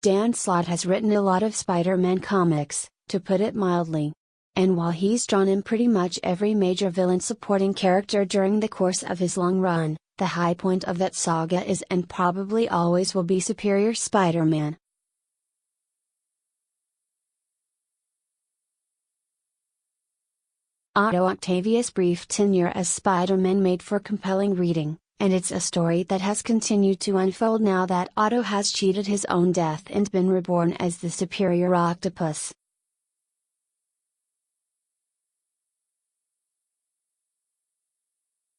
Dan Slott has written a lot of Spider-Man comics, to put it mildly. And while he's drawn in pretty much every major villain supporting character during the course of his long run, the high point of that saga is and probably always will be Superior Spider-Man. Otto Octavius' brief tenure as Spider-Man made for compelling reading, and it's a story that has continued to unfold now that Otto has cheated his own death and been reborn as the Superior Octopus.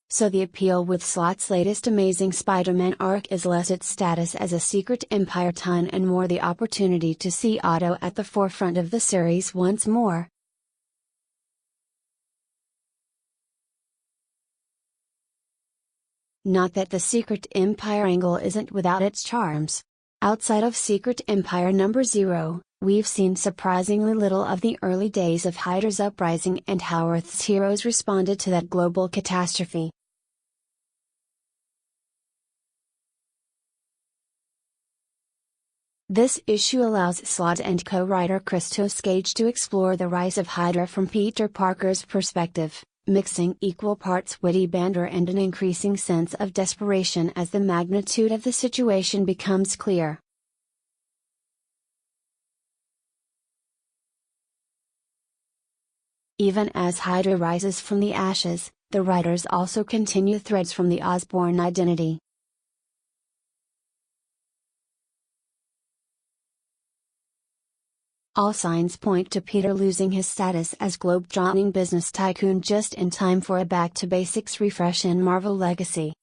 So the appeal with Slott's latest Amazing Spider-Man arc is less its status as a secret empire ton and more the opportunity to see Otto at the forefront of the series once more. Not that the Secret Empire angle isn't without its charms. Outside of Secret Empire number 0, we've seen surprisingly little of the early days of Hydra's uprising and how Earth's heroes responded to that global catastrophe. This issue allows Slott and co-writer Christos Gage to explore the rise of Hydra from Peter Parker's perspective, mixing equal parts witty banter and an increasing sense of desperation as the magnitude of the situation becomes clear. Even as Hydra rises from the ashes, the writers also continue threads from the Osborn identity. All signs point to Peter losing his status as globe-trotting business tycoon just in time for a back-to-basics refresh in Marvel Legacy.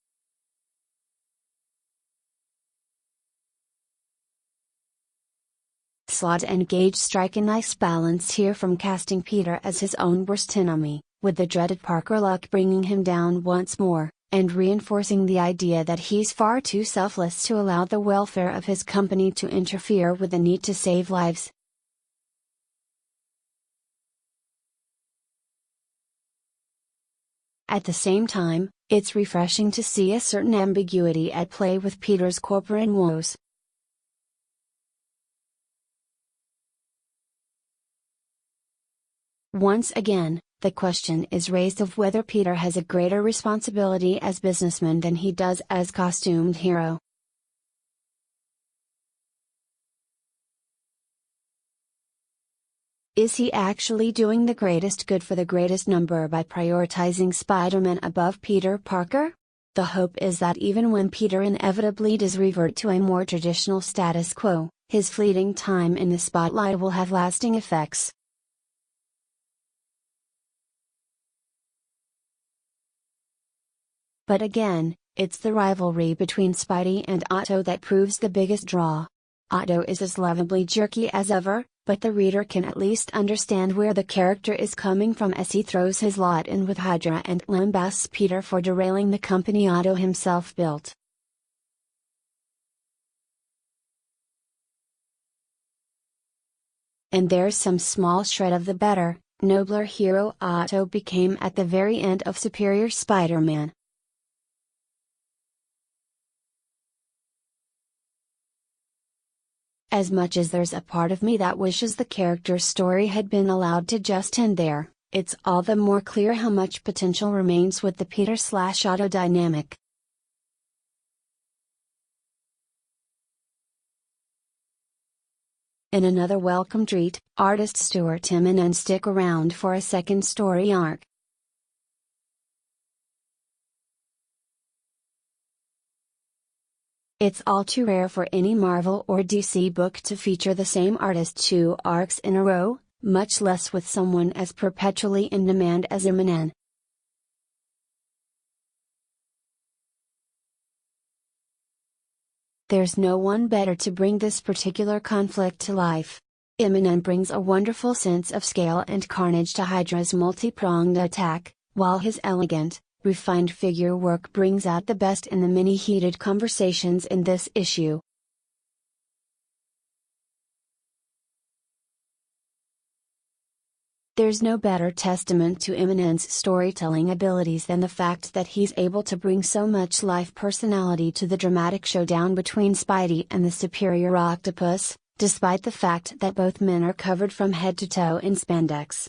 Slott and Gage strike a nice balance here from casting Peter as his own worst enemy, with the dreaded Parker luck bringing him down once more, and reinforcing the idea that he's far too selfless to allow the welfare of his company to interfere with the need to save lives. At the same time, it's refreshing to see a certain ambiguity at play with Peter's corporate woes. Once again, the question is raised of whether Peter has a greater responsibility as businessman than he does as costumed hero. Is he actually doing the greatest good for the greatest number by prioritizing Spider-Man above Peter Parker? The hope is that even when Peter inevitably does revert to a more traditional status quo, his fleeting time in the spotlight will have lasting effects. But again, it's the rivalry between Spidey and Otto that proves the biggest draw. Otto is as lovably jerky as ever, but the reader can at least understand where the character is coming from as he throws his lot in with Hydra and lambasts Peter for derailing the company Otto himself built. And there's some small shred of the better, nobler hero Otto became at the very end of Superior Spider-Man. As much as there's a part of me that wishes the character's story had been allowed to just end there, it's all the more clear how much potential remains with the Peter/Otto dynamic. In another welcome treat, artist Stuart Immonen stick around for a second story arc. It's all too rare for any Marvel or DC book to feature the same artist 2 arcs in a row, much less with someone as perpetually in demand as Immonen. There's no one better to bring this particular conflict to life. Immonen brings a wonderful sense of scale and carnage to Hydra's multi-pronged attack, while his elegant, refined figure work brings out the best in the many heated conversations in this issue. There's no better testament to Immonen's storytelling abilities than the fact that he's able to bring so much life personality to the dramatic showdown between Spidey and the Superior Octopus, despite the fact that both men are covered from head to toe in spandex.